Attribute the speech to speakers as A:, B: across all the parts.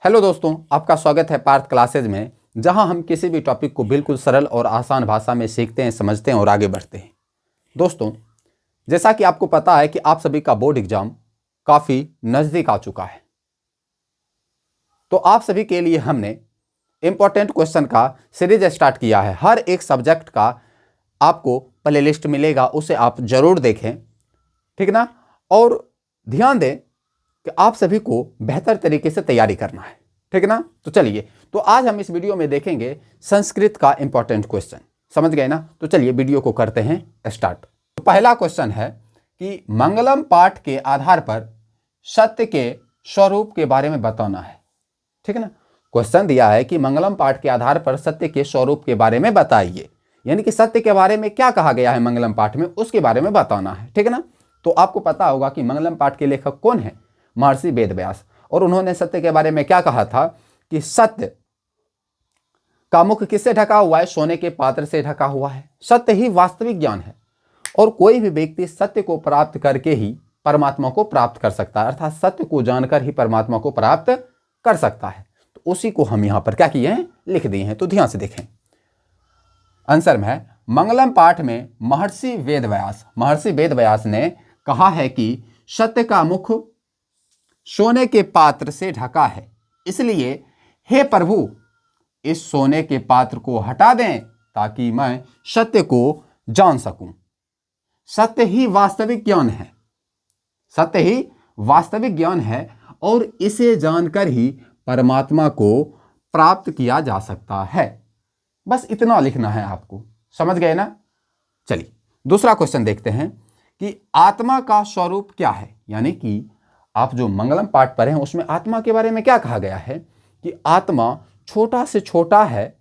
A: Hello दोस्तों, आपका स्वागत है पार्थ क्लासेज में, जहां हम किसी भी टॉपिक को बिल्कुल सरल और आसान भाषा में सीखते हैं, समझते हैं और आगे बढ़ते हैं। दोस्तों, जैसा कि आपको पता है कि आप सभी का बोर्ड एग्जाम काफ़ी नज़दीक आ चुका है, तो आप सभी के लिए हमने इम्पोर्टेंट क्वेश्चन का सीरीज स्टार्ट किया है। हर एक सब्जेक्ट का आपको प्ले लिस्ट मिलेगा, उसे आप ज़रूर देखें, ठीक ना। और ध्यान दें कि आप सभी को बेहतर तरीके से तैयारी करना है, ठीक ना। तो चलिए, तो आज हम इस वीडियो में देखेंगे संस्कृत का इंपॉर्टेंट क्वेश्चन। समझ गए ना। तो चलिए वीडियो को करते हैं स्टार्ट। तो पहला क्वेश्चन है कि मंगलम पाठ के आधार पर सत्य के स्वरूप के बारे में बताना है, ठीक है ना। क्वेश्चन दिया है कि मंगलम पाठ के आधार पर सत्य के स्वरूप के बारे में बताइए, यानी कि सत्य के बारे में क्या कहा गया है मंगलम पाठ में, उसके बारे में बताना है, ठीक है ना। तो आपको पता होगा कि मंगलम पाठ के लेखक कौन है, महर्षि वेदव्यास। और उन्होंने सत्य के बारे में क्या कहा था कि सत्य का मुख किससे ढका हुआ है, सोने के पात्र से ढका हुआ है। सत्य ही वास्तविक ज्ञान है और कोई भी व्यक्ति सत्य को प्राप्त करके ही परमात्मा को प्राप्त कर सकता है, अर्थात सत्य को जानकर ही परमात्मा को प्राप्त कर सकता है। तो उसी को हम यहां पर क्या किए हैं, लिख दिए हैं। तो ध्यान से देखें, आंसर में है मंगलम पाठ में महर्षि वेदव्यास ने कहा है कि सत्य का मुख सोने के पात्र से ढका है, इसलिए हे प्रभु इस सोने के पात्र को हटा दें ताकि मैं सत्य को जान सकूं। सत्य ही वास्तविक ज्ञान है, सत्य ही वास्तविक ज्ञान है और इसे जानकर ही परमात्मा को प्राप्त किया जा सकता है। बस इतना लिखना है आपको, समझ गए ना। चलिए दूसरा क्वेश्चन देखते हैं कि आत्मा का स्वरूप क्या है। यानी कि आप जो मंगलम पाठ पढ़े हैं उसमें आत्मा के बारे में क्या कहा गया है कि आत्मा छोटा से छोटा है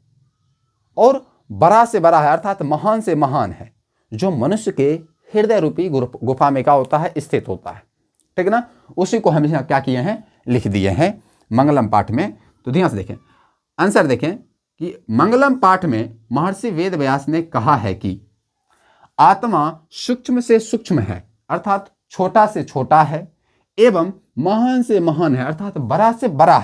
A: और बड़ा से बड़ा है, अर्थात महान से महान है, जो मनुष्य के हृदय रूपी गुफा में क्या होता है, स्थित होता है, ठीक ना। उसी को हम क्या किए हैं, लिख दिए हैं मंगलम पाठ में। तो ध्यान से देखें, आंसर देखें कि मंगलम पाठ में महर्षि वेदव्यास ने कहा है कि आत्मा सूक्ष्म से सूक्ष्म है, अर्थात छोटा से छोटा है, एवं महान से महान है, अर्थात बड़ा से बड़ा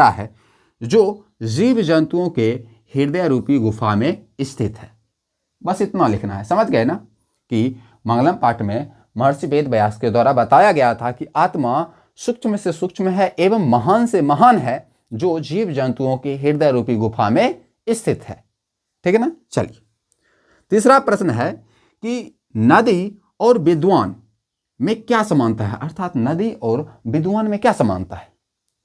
A: है, जो जीव जंतुओं के हृदय रूपी गुफा में स्थित है। बस इतना लिखना है, समझ गए ना कि मंगलम पाठ में महर्षि वेदव्यास के द्वारा बताया गया था कि आत्मा सूक्ष्म से सूक्ष्म है एवं महान से महान है, जो जीव जंतुओं के हृदय रूपी गुफा में स्थित है, ठीक है ना। चलिए तीसरा प्रश्न है कि नदी और विद्वान में क्या समानता है, अर्थात नदी और विद्वान में क्या समानता है।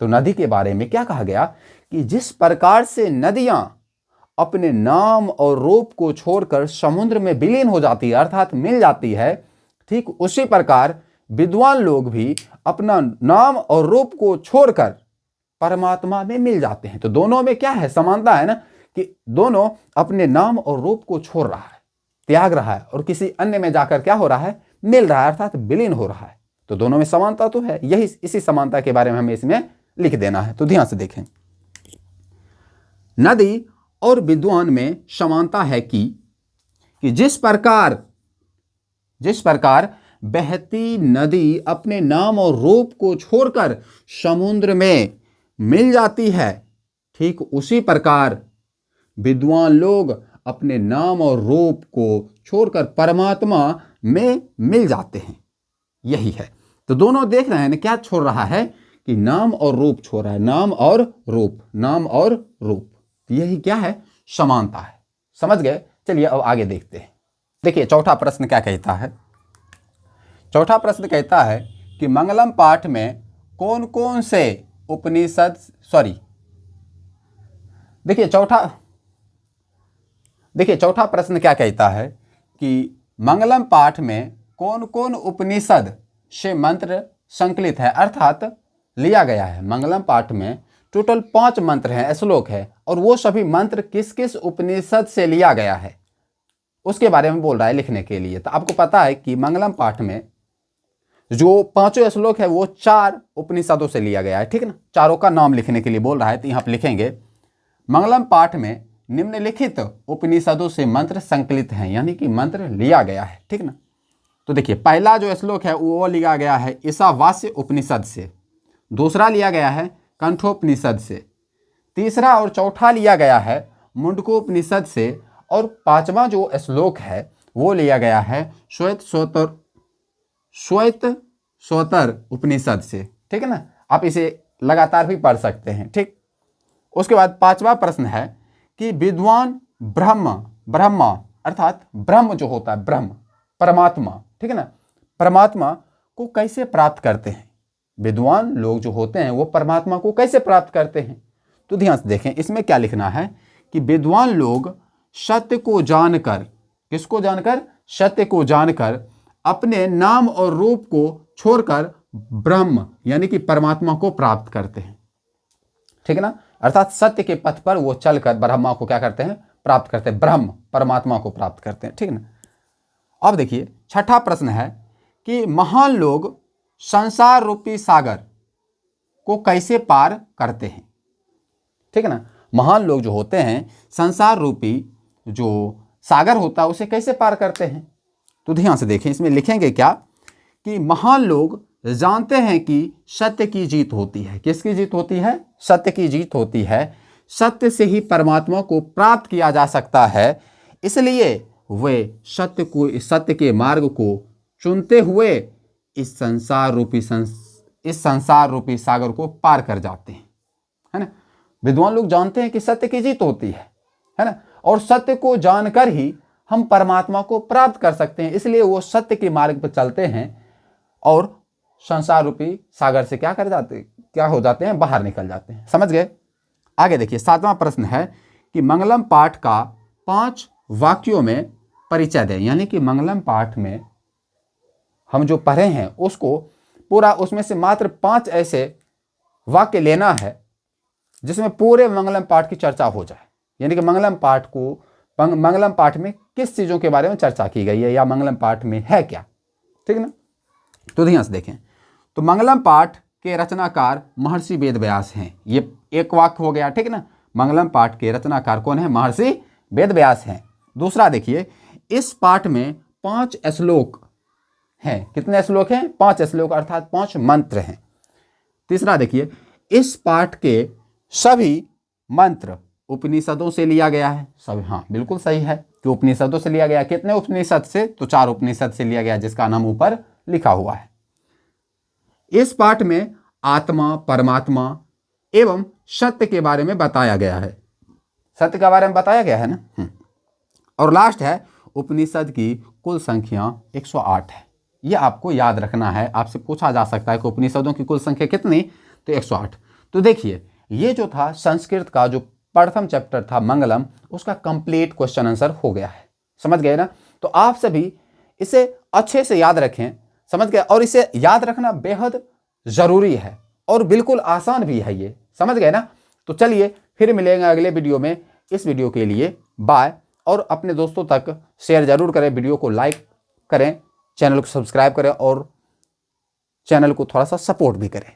A: तो नदी के बारे में क्या कहा गया कि जिस प्रकार से नदियां अपने नाम और रूप को छोड़कर समुद्र में विलीन हो जाती है, अर्थात मिल जाती है, ठीक उसी प्रकार विद्वान लोग भी अपना नाम और रूप को छोड़कर परमात्मा में मिल जाते हैं। तो दोनों में क्या है, समानता है ना, कि दोनों अपने नाम और रूप को छोड़ रहा है, त्याग रहा है और किसी अन्य में जाकर क्या हो रहा है, मिल रहा है, अर्थात विलीन हो रहा है। तो दोनों में समानता तो है, यही इसी समानता के बारे में हमें इसमें लिख देना है। तो ध्यान से देखें, नदी और विद्वान में समानता है कि जिस प्रकार बहती नदी अपने नाम और रूप को छोड़कर समुद्र में मिल जाती है, ठीक उसी प्रकार विद्वान लोग अपने नाम और रूप को छोड़कर परमात्मा में मिल जाते हैं। यही है। तो दोनों देख रहे हैं ना, क्या छोड़ रहा है कि नाम और रूप छोड़ रहा है, नाम और रूप। यही क्या है, समानता है। समझ गए। चलिए अब आगे देखते हैं। देखिए चौथा प्रश्न क्या कहता है। चौथा प्रश्न कहता है कि मंगलम पाठ में कौन कौन से उपनिषद देखिए चौथा प्रश्न क्या कहता है कि मंगलम पाठ में कौन कौन उपनिषद से मंत्र संकलित है, अर्थात लिया गया है। मंगलम पाठ में टोटल 5 मंत्र हैं, श्लोक है, और वो सभी मंत्र किस किस उपनिषद से लिया गया है उसके बारे में बोल रहा है लिखने के लिए। तो आपको पता है कि मंगलम पाठ में जो 5 श्लोक है वो 4 उपनिषदों से लिया गया है, ठीक ना। चारों का नाम लिखने के लिए बोल रहा है, तो यहाँ पर लिखेंगे मंगलम पाठ में निम्नलिखित उपनिषदों से मंत्र संकलित हैं, यानी कि मंत्र लिया गया है, ठीक ना। तो देखिए पहला जो श्लोक है वो लिया गया है ईशावास्य उपनिषद से, दूसरा लिया गया है कंठोपनिषद से, तीसरा और चौथा लिया गया है मुंडकोपनिषद से, और पांचवा जो श्लोक है वो लिया गया है श्वेत स्वतर उपनिषद से। ठीक है ना, आप इसे लगातार भी पढ़ सकते हैं। ठीक, उसके बाद पांचवा प्रश्न है कि विद्वान ब्रह्मा अर्थात ब्रह्म जो होता है, ब्रह्म परमात्मा, ठीक है ना, परमात्मा को कैसे प्राप्त करते हैं? विद्वान लोग जो होते हैं वो परमात्मा को कैसे प्राप्त करते हैं? तो ध्यान से देखें, इसमें क्या लिखना है कि विद्वान लोग सत्य को जानकर, किसको जानकर? सत्य को जानकर अपने नाम और रूप को छोड़कर ब्रह्म यानी कि परमात्मा को प्राप्त करते हैं। ठीक है ना, अर्थात सत्य के पथ पर वो चलकर ब्रह्मा को क्या करते हैं? प्राप्त करते हैं, ब्रह्म परमात्मा को प्राप्त करते हैं। ठीक है ना। अब देखिए छठा प्रश्न है कि महान लोग संसार रूपी सागर को कैसे पार करते हैं? ठीक है ना, महान लोग जो होते हैं संसार रूपी जो सागर होता है उसे कैसे पार करते हैं? तो ध्यान से देखें, इसमें लिखेंगे क्या कि महान लोग जानते हैं कि सत्य की जीत होती है। किसकी जीत होती है? सत्य की जीत होती है। सत्य से ही परमात्मा को प्राप्त किया जा सकता है, इसलिए वे सत्य के मार्ग को चुनते हुए इस संसार रूपी सागर को पार कर जाते हैं, है ना। विद्वान लोग जानते हैं कि सत्य की जीत होती है ना, और सत्य को जानकर ही हम परमात्मा को प्राप्त कर सकते हैं, इसलिए वो सत्य के मार्ग पर चलते हैं और संसार रूपी सागर से क्या हो जाते हैं? बाहर निकल जाते हैं। समझ गए? आगे देखिए सातवां प्रश्न है कि मंगलम पाठ का 5 वाक्यों में परिचय दें। यानी कि मंगलम पाठ में हम जो पढ़े हैं उसको पूरा, उसमें से मात्र 5 ऐसे वाक्य लेना है जिसमें पूरे मंगलम पाठ की चर्चा हो जाए। यानी कि मंगलम पाठ में किस चीज़ों के बारे में चर्चा की गई है या मंगलम पाठ में है क्या। ठीक है ना, तो ध्यान से देखें। तो मंगलम पाठ के रचनाकार महर्षि वेदव्यास हैं। ये एक वाक्य हो गया। ठीक है ना, मंगलम पाठ के रचनाकार कौन है? महर्षि वेदव्यास हैं। दूसरा देखिए, इस पाठ में 5 श्लोक हैं। कितने श्लोक हैं? 5 श्लोक अर्थात 5 मंत्र हैं। तीसरा देखिए, इस पाठ के सभी मंत्र उपनिषदों से लिया गया है। सब, हाँ बिल्कुल सही है कि उपनिषदों से लिया गया। कितने उपनिषद से? तो 4 उपनिषद से लिया गया, जिसका नाम ऊपर लिखा हुआ है। इस पाठ में आत्मा, परमात्मा एवं सत्य के बारे में बताया गया है। सत्य के बारे में बताया गया है ना। और लास्ट है, उपनिषद की कुल संख्या 108 है। यह आपको याद रखना है। आपसे पूछा जा सकता है कि उपनिषदों की कुल संख्या कितनी? तो 108। तो देखिए, ये जो था संस्कृत का जो प्रथम चैप्टर था मंगलम, उसका कंप्लीट क्वेश्चन आंसर हो गया है। समझ गए ना। तो आप सभी इसे अच्छे से याद रखें। समझ गए? और इसे याद रखना बेहद जरूरी है और बिल्कुल आसान भी है ये। समझ गए ना। तो चलिए फिर मिलेंगे अगले वीडियो में। इस वीडियो के लिए बाय, और अपने दोस्तों तक शेयर जरूर करें, वीडियो को लाइक करें, चैनल को सब्सक्राइब करें और चैनल को थोड़ा सा सपोर्ट भी करें।